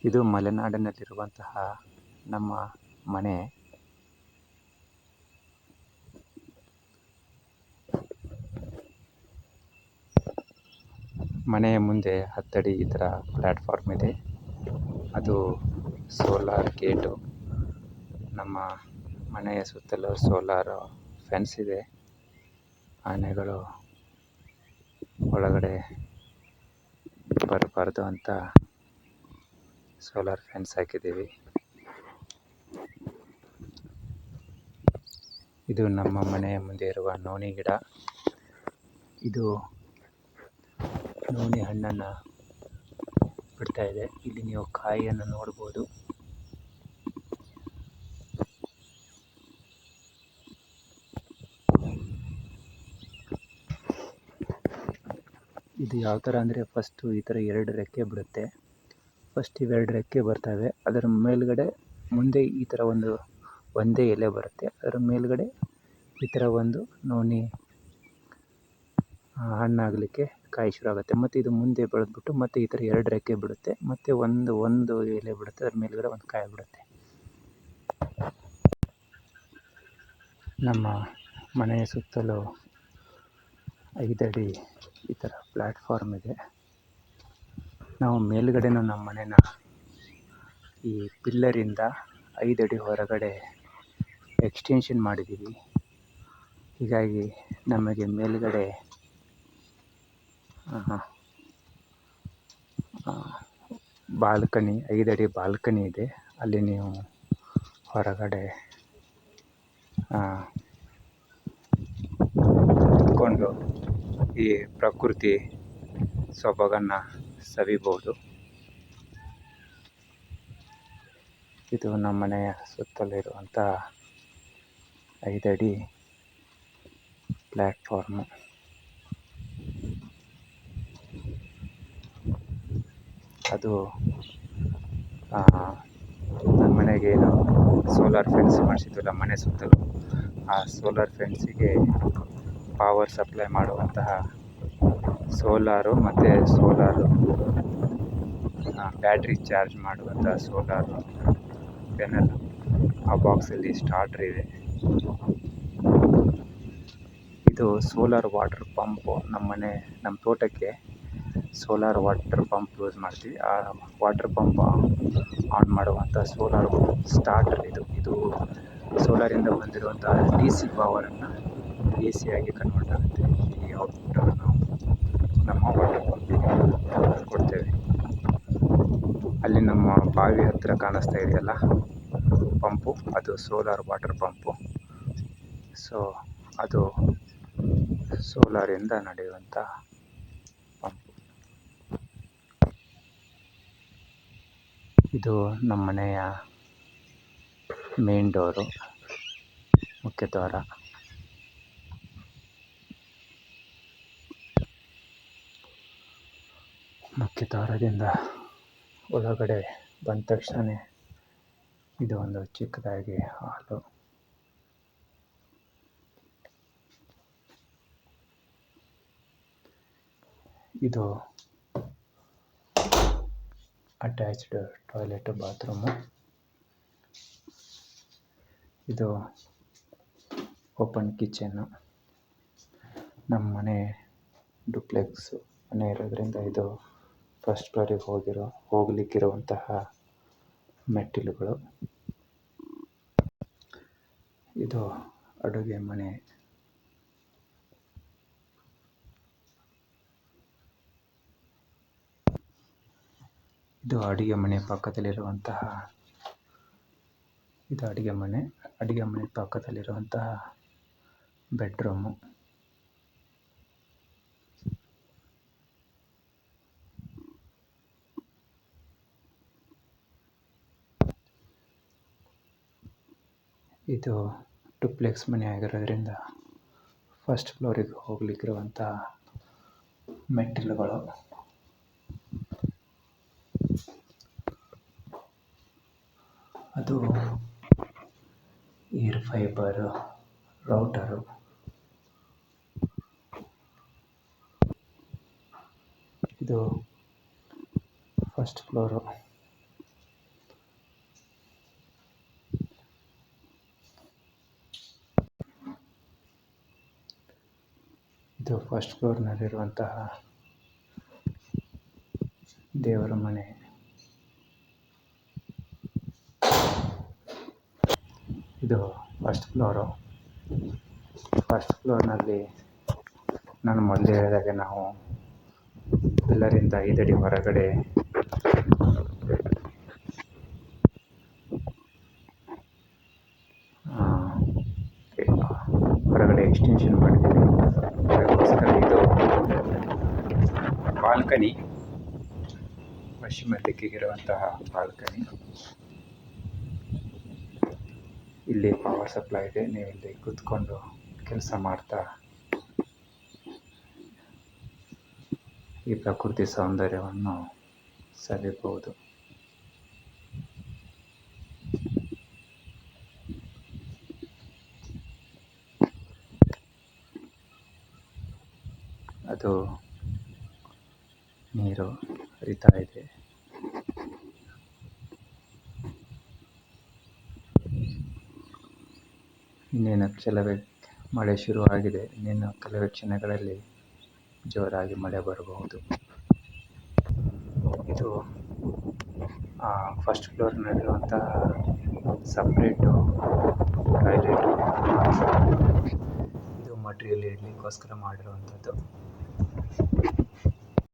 ಇದು ಮಲೆನಾಡಿನಲ್ಲಿರುವಂತಹ ನಮ್ಮ ಮನೆ. ಮನೆಯ ಮುಂದೆ 10 ಅಡಿ ಈ ಥರ ಪ್ಲ್ಯಾಟ್ಫಾರ್ಮ್ ಇದೆ. ಅದು ಸೋಲಾರ್ ಗೇಟು. ನಮ್ಮ ಮನೆಯ ಸುತ್ತಲೂ ಸೋಲಾರ್ ಫೆನ್ಸ್ ಇದೆ. ಆನೆಗಳು ಒಳಗಡೆ ಬರಬಾರ್ದು ಅಂತ ಸೋಲಾರ್ ಫೆನ್ಸ್ ಹಾಕಿದ್ದೀವಿ. ಇದು ನಮ್ಮ ಮನೆಯ ಮುಂದೆ ಇರುವ ನೋನಿ ಗಿಡ. ಇದು ನೋನಿ ಹಣ್ಣನ್ನು ಬಿಡ್ತಾ ಇದೆ. ಇಲ್ಲಿ ನೀವು ಕಾಯಿಯನ್ನು ನೋಡ್ಬೋದು. ಇದು ಯಾವ ಥರ ಅಂದರೆ ಫಸ್ಟು ಈ ಥರ 2 ರೆಕ್ಕೆ ಬಿಡುತ್ತೆ. ಫಸ್ಟ್ ಇವೆರಡು ರೆಕ್ಕೆ ಬರ್ತವೆ. ಅದರ ಮೇಲ್ಗಡೆ ಮುಂದೆ ಈ ಥರ ಒಂದೇ ಎಲೆ ಬರುತ್ತೆ. ಅದರ ಮೇಲ್ಗಡೆ ಈ ಥರ ಒಂದು ನೋನಿ ಹಣ್ಣಾಗಲಿಕ್ಕೆ ಕಾಯಿ ಶುರು ಆಗುತ್ತೆ. ಮತ್ತು ಇದು ಮುಂದೆ ಬೆಳೆದ್ಬಿಟ್ಟು ಮತ್ತೆ ಈ ಥರ 2 ರೆಕ್ಕೆ ಬಿಡುತ್ತೆ. ಮತ್ತು ಒಂದು ಎಲೆ ಬಿಡುತ್ತೆ. ಅದ್ರ ಮೇಲ್ಗಡೆ ಒಂದು ಕಾಯಿ ಬಿಡುತ್ತೆ. ನಮ್ಮ ಮನೆಯ ಸುತ್ತಲೂ 5 ಅಡಿ ಈ ಥರ ಪ್ಲ್ಯಾಟ್ಫಾರ್ಮ್ ಇದೆ. ನಾವು ಮೇಲ್ಗಡೆನೂ ನಮ್ಮ ಮನೇನ ಈ ಪಿಲ್ಲರಿಂದ 5 ಅಡಿ ಹೊರಗಡೆ ಎಕ್ಸ್ಟೆನ್ಷನ್ ಮಾಡಿದ್ದೀವಿ. ಹೀಗಾಗಿ ನಮಗೆ ಮೇಲ್ಗಡೆ ಬಾಲ್ಕನಿ 5 ಅಡಿ ಬಾಲ್ಕನಿ ಇದೆ. ಅಲ್ಲಿ ನೀವು ಹೊರಗಡೆ ಕುತ್ಕೊಂಡು ಈ ಪ್ರಕೃತಿ ಸೊಬಗನ್ನು ಸವಿಬೋದು. ಇದು ನಮ್ಮ ಮನೆಯ ಸುತ್ತಲಿರುವಂಥ 5 ಅಡಿ ಪ್ಲ್ಯಾಟ್ಫಾರ್ಮು. ಅದು ನಮ್ಮ ಮನೆಗೆ ಏನು ಸೋಲಾರ್ ಫೆನ್ಸ್ ಮಾಡಿಸಿದ್ವಲ್ಲ ಮನೆ ಸುತ್ತಲೂ, ಆ ಸೋಲಾರ್ ಫೆನ್ಸಿಗೆ ಪವರ್ ಸಪ್ಲೈ ಮಾಡುವಂತಹ ಸೋಲಾರು ಮತ್ತು ಬ್ಯಾಟ್ರಿ ಚಾರ್ಜ್ ಮಾಡುವಂಥ ಸೋಲಾರ್ ಪ್ಯಾನಲ್ ಆ ಬಾಕ್ಸಲ್ಲಿ ಸ್ಟಾರ್ಟ್ರ್ ಇದೆ. ಇದು ಸೋಲಾರ್ ವಾಟರ್ ಪಂಪು. ನಮ್ಮ ತೋಟಕ್ಕೆ ಸೋಲಾರ್ ವಾಟರ್ ಪಂಪ್ ಯೂಸ್ ಮಾಡ್ತೀವಿ. ಆ ವಾಟರ್ ಪಂಪ್ ಆನ್ ಮಾಡುವಂಥ ಸೋಲಾರ್ ಸ್ಟಾರ್ಟರ್ ಇದು ಸೋಲಾರಿಂದ ಬಂದಿರುವಂಥ DC ಪವರನ್ನು AC ಆಗಿ ಕನ್ವರ್ಟ್ ಆಗುತ್ತೆ. ಈ ಔಟ್ಪುಟ್ಟನ್ನು ನಾವು ನಮ್ಮ ವಾಟರ್ ಪಂಪಿಗೆ ಕೊಡ್ತೇವೆ. ಅಲ್ಲಿ ನಮ್ಮ ಬಾವಿ ಹತ್ತಿರ ಕಾಣಿಸ್ತಾ ಇದೆಯಲ್ಲ ಪಂಪು, ಅದು ಸೋಲಾರ್ ವಾಟರ್ ಪಂಪು. ಸೊ ಅದು ಸೋಲಾರಿಂದ ನಡೆಯುವಂಥ ಪಂಪು. ಇದು ನಮ್ಮ ಮನೆಯ ಮೇನ್ ಡೋರು, ಮುಖ್ಯ ದ್ವಾರ. ಮುಖ್ಯ ದ್ವಾರದಿಂದ ಒಳಗಡೆ ಬಂದ ತಕ್ಷಣ ಇದು ಒಂದು ಚಿಕ್ಕದಾಗಿ ಹಾಲು. ಇದು ಅಟ್ಯಾಚ್ಡ್ ಟಾಯ್ಲೆಟ್ ಬಾತ್ರೂಮು. ಇದು ಓಪನ್ ಕಿಚನ್ನು. ನಮ್ಮ ಮನೆ ಡುಪ್ಲೆಕ್ಸ್ ಮನೆ ಇರೋದ್ರಿಂದ ಇದು ಫಸ್ಟ್ ಫ್ಲೋರಿಗೆ ಹೋಗಲಿಕ್ಕಿರುವಂತಹ ಮೆಟ್ಟಿಲುಗಳು. ಇದು ಅಡುಗೆ ಮನೆ. ಇದು ಅಡುಗೆ ಮನೆ ಪಕ್ಕದಲ್ಲಿರುವಂತಹ ಬೆಡ್ರೂಮು. ಇದು ಡುಪ್ಲೆಕ್ಸ್ ಮನೆ ಆಗಿರೋದ್ರಿಂದ ಫಸ್ಟ್ ಫ್ಲೋರಿಗೆ ಹೋಗಲಿಕ್ಕಿರುವಂಥ ಮೆಟ್ಟಿಲುಗಳು. ಅದು ಏರ್ ಫೈಬರ್ ರೌಟರು. ಇದು ಫಸ್ಟ್ ಫ್ಲೋರು. ಫಸ್ಟ್ ಫ್ಲೋರ್ನಲ್ಲಿರುವಂತಹ ದೇವರ ಮನೆ. ಇದು ಫಸ್ಟ್ ಫ್ಲೋರು. ಫಸ್ಟ್ ಫ್ಲೋರ್ನಲ್ಲಿ ನಾನು ಮೊದಲೇ ಹೇಳಿದಾಗೆ ನಾವು ಪಿಲ್ಲರಿಂದ 5 ಅಡಿ ಹೊರಗಡೆ ಎಕ್ಸ್ಟೆನ್ಷನ್ ಮಾಡಿದ್ದೀವಿ. ಅದಕ್ಕೋಸ್ಕರ ಇದು ಬಾಲ್ಕನಿ, ಪಶ್ಚಿಮ ದಿಕ್ಕಿಗಿರುವಂತಹ ಬಾಲ್ಕನಿ. ಇಲ್ಲಿ ಪವರ್ ಸಪ್ಲೈ ಇದೆ. ನೀವು ಇಲ್ಲಿ ಕೂತ್ಕೊಂಡು ಕೆಲಸ ಮಾಡ್ತಾ ಈ ಪ್ರಕೃತಿ ಸೌಂದರ್ಯವನ್ನು ಸವಿಬಹುದು. ಅದು ನೀರು ಹರಿತಾ ಇದೆ. ಇನ್ನೇನು ಕೆಲವೇ ಮಳೆ ಶುರುವಾಗಿದೆ. ಇನ್ನೇನು ಕೆಲವೇ ಕ್ಷಣಗಳಲ್ಲಿ ಜೋರಾಗಿ ಮಳೆ ಬರಬಹುದು. ಇದು ಫಸ್ಟ್ ಫ್ಲೋರ್ನಲ್ಲಿರುವಂತಹ ಸಪ್ರೇಟು ಟಾಯ್ಲೆಟು. ಇದು ಮಟೀರಿಯಲ್ ಇಡಲಿಕ್ಕೋಸ್ಕರ ಮಾಡಿರುವಂಥದ್ದು.